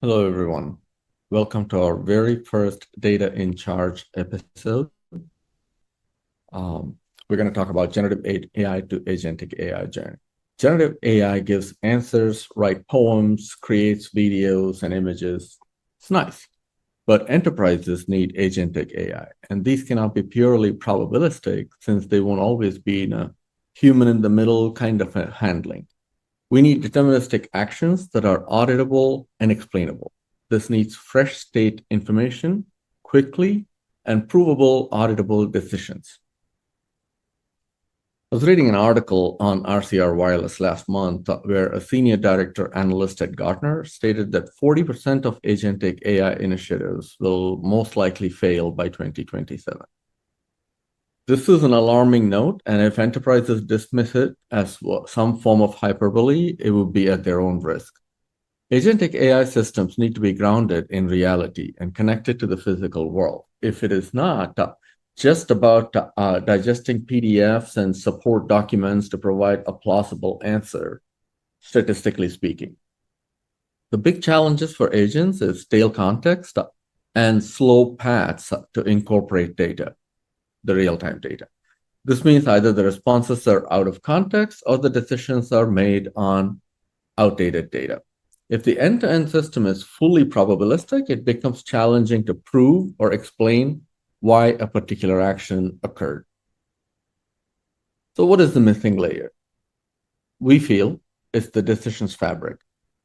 Hello, everyone. Welcome to our very first Data in Charge episode. We're going to talk about generative AI to agentic AI journey. Generative AI gives answers, writes poems, creates videos and images. It's nice. But enterprises need agentic AI, and these cannot be purely probabilistic since they won't always be in a human in the middle kind of a handling. We need deterministic actions that are auditable and explainable. This needs fresh state information, quickly, and provable auditable decisions. I was reading an article on RCR Wireless last month where a senior director analyst at Gartner stated that 40% of agentic AI initiatives will most likely fail by 2027. This is an alarming note, and if enterprises dismiss it as some form of hyperbole, it would be at their own risk. Agentic AI systems need to be grounded in reality and connected to the physical world. If it is not just about digesting PDFs and support documents to provide a plausible answer, statistically speaking. The big challenges for agents is stale context and slow paths to incorporate data, the real-time data. This means either the responses are out of context or the decisions are made on outdated data. If the end-to-end system is fully probabilistic, it becomes challenging to prove or explain why a particular action occurred. So what is the missing layer? We feel it's the decisions fabric.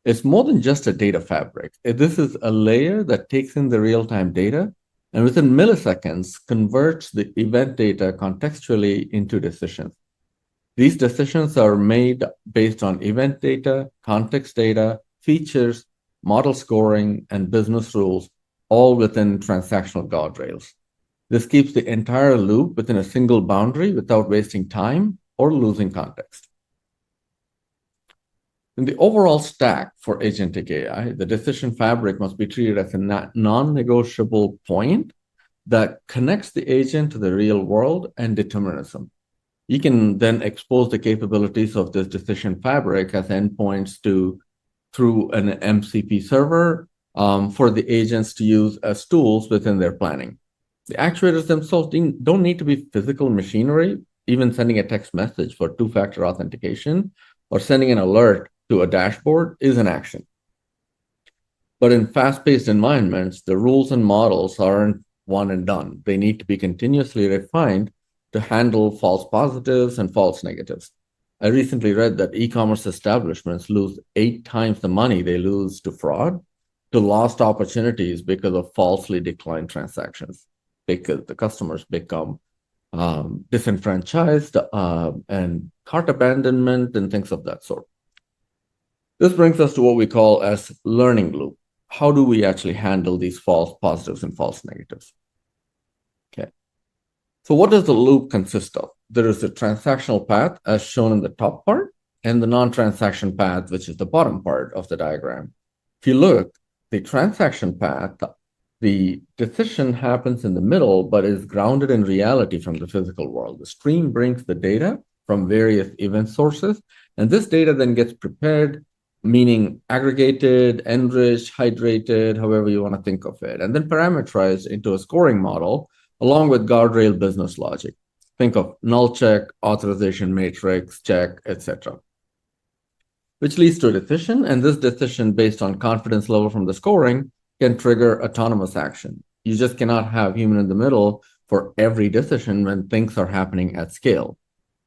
It's more than just a data fabric. This is a layer that takes in the real-time data and within milliseconds converts the event data contextually into decisions. These decisions are made based on event data, context data, features, model scoring, and business rules, all within transactional guardrails. This keeps the entire loop within a single boundary without wasting time or losing context. In the overall stack for agentic AI, the decision fabric must be treated as a non-negotiable point that connects the agent to the real world and determinism. You can then expose the capabilities of this decision fabric as endpoints through an MCP server for the agents to use as tools within their planning. The actuators themselves don't need to be physical machinery. Even sending a text message for two-factor authentication or sending an alert to a dashboard is an action. But in fast-paced environments, the rules and models aren't one and done. They need to be continuously refined to handle false positives and false negatives. I recently read that e-commerce establishments lose 8 times the money they lose to fraud to lost opportunities because of falsely declined transactions, because the customers become disenfranchised and cart abandonment and things of that sort. This brings us to what we call as learning loop. How do we actually handle these false positives and false negatives? Okay. So what does the loop consist of? There is the transactional path as shown in the top part and the non-transaction path, which is the bottom part of the diagram. If you look, the transaction path, the decision happens in the middle, but is grounded in reality from the physical world. The stream brings the data from various event sources, and this data then gets prepared, meaning aggregated, enriched, hydrated, however you want to think of it, and then parameterized into a scoring model along with guardrail business logic. Think of null check, authorization matrix, check, etc. Which leads to a decision, and this decision based on confidence level from the scoring can trigger autonomous action. You just cannot have human in the middle for every decision when things are happening at scale.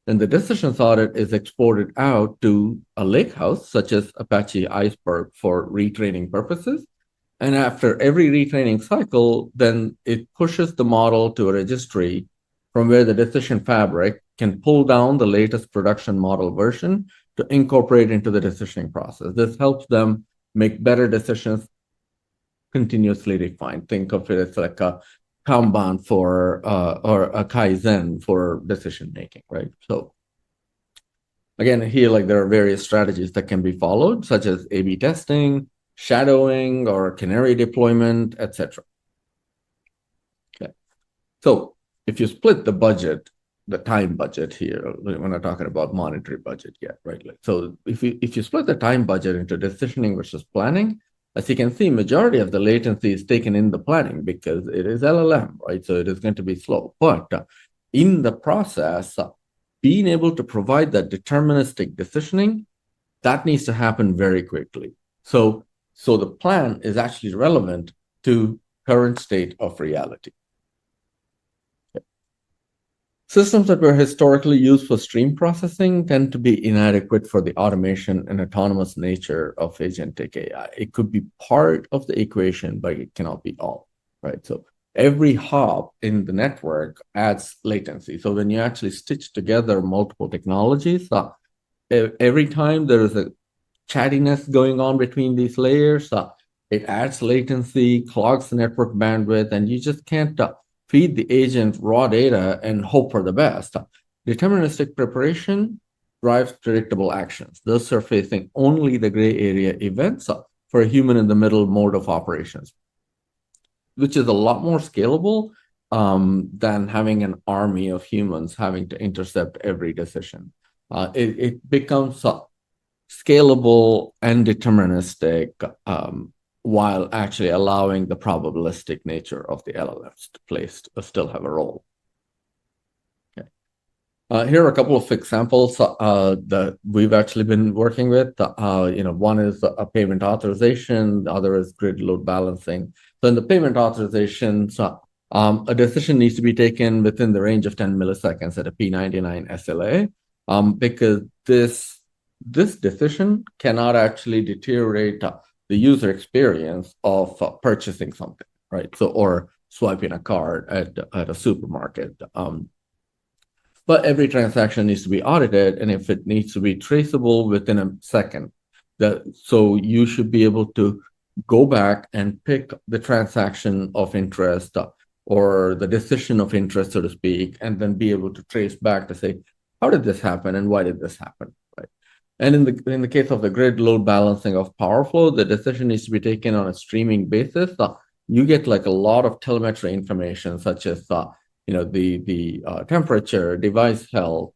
Then the decisions audit is exported out to a lakehouse, such as Apache Iceberg for retraining purposes. And after every retraining cycle, then it pushes the model to a registry from where the decision fabric can pull down the latest production model version to incorporate into the decisioning process. This helps them make better decisions continuously refined. Think of it as like a Kanban for or a Kaizen for decision making, right? So again, here like there are various strategies that can be followed, such as A/B testing, shadowing, or canary deployment, etc. Okay, so if you split the budget, the time budget here, we're not talking about monetary budget yet, right? So if you split the time budget into decisioning versus planning, as you can see, majority of the latency is taken in the planning because it is LLM, right? So it is going to be slow. But in the process, being able to provide that deterministic decisioning, that needs to happen very quickly. So the plan is actually relevant to current state of reality. Systems that were historically used for stream processing tend to be inadequate for the automation and autonomous nature of agentic AI. It could be part of the equation, but it cannot be all, right? So every hop in the network adds latency. So when you actually stitch together multiple technologies, every time there is a chattiness going on between these layers, it adds latency, clogs the network bandwidth, and you just can't feed the agent raw data and hope for the best. Deterministic preparation drives predictable actions, thus surfacing only the gray area events for a human in the middle mode of operations, which is a lot more scalable than having an army of humans having to intercept every decision. It becomes scalable and deterministic while actually allowing the probabilistic nature of the LLMs to still have a role. Okay. Here are a couple of examples that we've actually been working with. One is a payment authorization, the other is grid load balancing. So in the payment authorizations, a decision needs to be taken within the range of 10 milliseconds at a P99 SLA because this decision cannot actually deteriorate the user experience of purchasing something, right? So, or swiping a card at a supermarket. But every transaction needs to be audited, and if it needs to be traceable within a second, so you should be able to go back and pick the transaction of interest or the decision of interest, so to speak, and then be able to trace back to say, how did this happen and why did this happen? And in the case of the grid load balancing of power flow, the decision needs to be taken on a streaming basis. You get like a lot of telemetry information, such as the temperature, device health,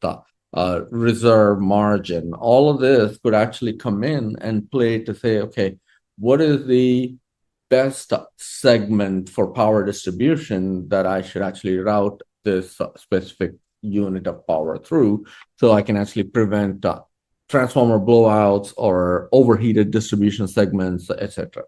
reserve margin. All of this could actually come in and play to say, okay, what is the best segment for power distribution that I should actually route this specific unit of power through, so I can actually prevent transformer blowouts or overheated distribution segments, etc.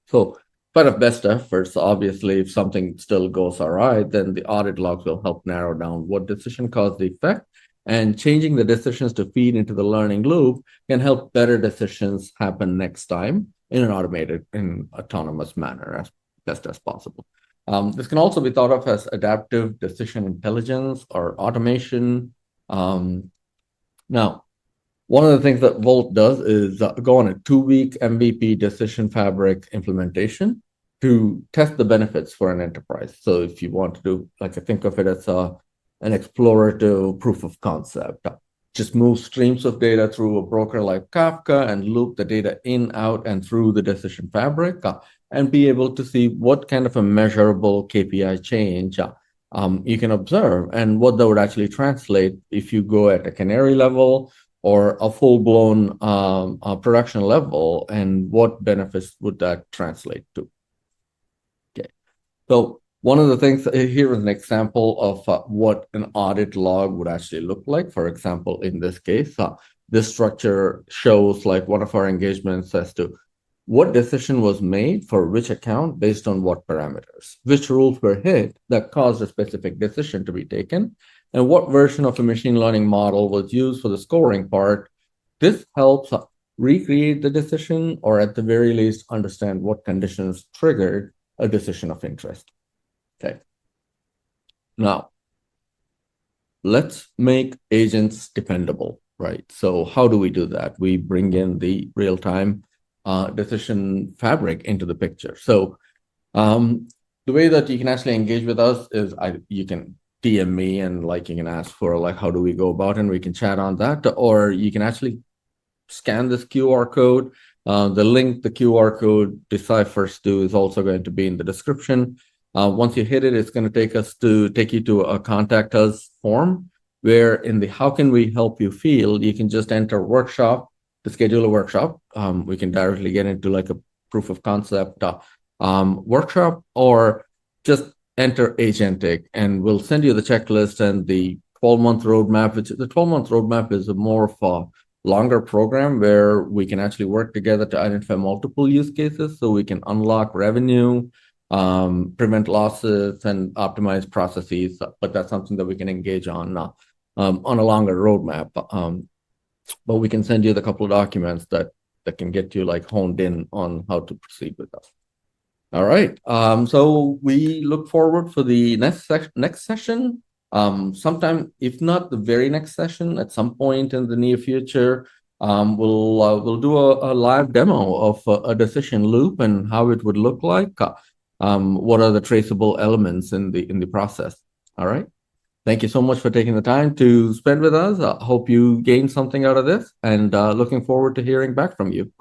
So, but of best efforts, obviously, if something still goes awry, then the audit logs will help narrow down what decision caused the effect, and changing the decisions to feed into the learning loop can help better decisions happen next time in an automated and autonomous manner as best as possible. This can also be thought of as adaptive decision intelligence or automation. Now, one of the things that Volt does is go on a 2-week MVP decision fabric implementation to test the benefits for an enterprise. So if you want to do, like, I think of it as an explorative proof of concept, just move streams of data through a broker like Kafka and loop the data in, out, and through the decision fabric and be able to see what kind of a measurable KPI change you can observe and what that would actually translate if you go at a canary level or a full-blown production level, and what benefits would that translate to? Okay, so one of the things here is an example of what an audit log would actually look like. For example, in this case, this structure shows like one of our engagements as to what decision was made for which account based on what parameters, which rules were hit that caused a specific decision to be taken, and what version of a machine learning model was used for the scoring part. This helps recreate the decision, or at the very least, understand what conditions triggered a decision of interest. Okay. Now, let's make agents dependable, right? So how do we do that? We bring in the real-time decision fabric into the picture. So the way that you can actually engage with us is you can DM me and like you can ask for like how do we go about it, and we can chat on that, or you can actually scan this QR code. The link the QR code deciphers to is also going to be in the description. Once you hit it, it's going to take you to a contact us form, where in the how can we help you field, you can just enter workshop to schedule a workshop. We can directly get into like a proof of concept workshop, or just enter Agentic, and we'll send you the checklist and the 12-month roadmap, which the 12-month roadmap is a more of a longer program where we can actually work together to identify multiple use cases so we can unlock revenue, prevent losses, and optimize processes. But that's something that we can engage on a longer roadmap. But we can send you the couple of documents that can get you like honed in on how to proceed with us. All right. So we look forward for the next session. Sometime, if not the very next session, at some point in the near future, we'll do a live demo of a decision loop and how it would look like. What are the traceable elements in the process? All right. Thank you so much for taking the time to spend with us. I hope you gained something out of this, and looking forward to hearing back from you.